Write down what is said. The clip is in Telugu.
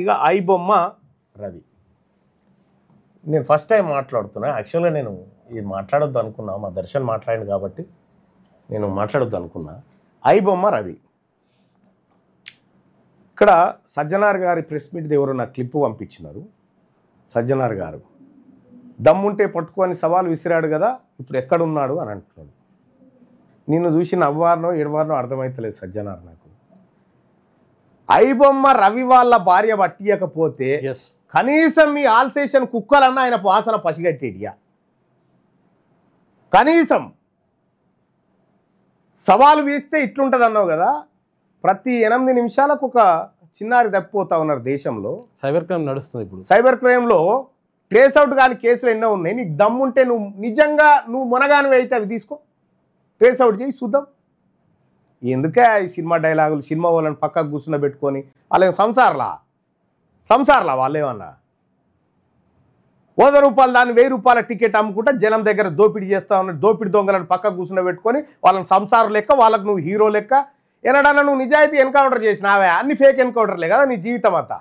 ఇక ఐబొమ్మ రవి. నేను ఫస్ట్ టైం మాట్లాడుతున్నా. యాక్చువల్గా నేను ఇది మాట్లాడొద్దు అనుకున్నా, మా దర్శన్ మాట్లాడింది కాబట్టి నేను మాట్లాడొద్దు అనుకున్నా. ఐబొమ్మ రవి. ఇక్కడ సజ్జనార్ గారి ప్రెస్ మీట్ ఎవరో నాకు క్లిప్పు పంపించినారు. సజ్జనార్ గారు దమ్ముంటే పట్టుకొని సవాల్ విసిరాడు కదా, ఇప్పుడు ఎక్కడున్నాడు అని అంటున్నాడు. నిన్ను చూసి నవ్వారనో ఏడవారనో అర్థమవుతలేదు సజ్జనార్ నాకు. ఐబొమ్మ రవి వాళ్ళ భార్య పట్టియకపోతే కనీసం మీ ఆల్సేషన్ కుక్కలన్నా ఆయన వాసన పసిగట్టేటియా? కనీసం సవాలు వేస్తే ఇట్లుంటుంది అన్నావు కదా. ప్రతి 8 నిమిషాలకు ఒక చిన్నారి తప్పిపోతా ఉన్నారు దేశంలో. సైబర్ క్రైమ్ నడుస్తుంది ఇప్పుడు. సైబర్ క్రైమ్లో ట్రేస్ అవుట్ కాని కేసులు ఎన్నో ఉన్నాయి. నీకు దమ్ముంటే నువ్వు నిజంగా మునగానివి అయితే అవి తీసుకో, ట్రేస్ అవుట్ చేయి చూద్దాం. ఎందుకే ఈ సినిమా డైలాగులు, సినిమా వాళ్ళని పక్కకు కూర్చున్న పెట్టుకొని వాళ్ళ సంసార్లా వాళ్ళేమన్నా 100 రూపాయలు దాన్ని 1000 రూపాయల టికెట్ అమ్ముకుంటా జనం దగ్గర దోపిడీ చేస్తా ఉన్నా. దోపిడీ దొంగలను పక్కకు కూర్చున్న పెట్టుకొని వాళ్ళని సంసారం లెక్క, వాళ్ళకు నువ్వు హీరో లెక్క. ఎనడన్నా నువ్వు నిజాయితీ ఎన్కౌంటర్ చేసినావే? అన్ని ఫేక్ ఎన్కౌంటర్లే కదా నీ జీవితం అంతా.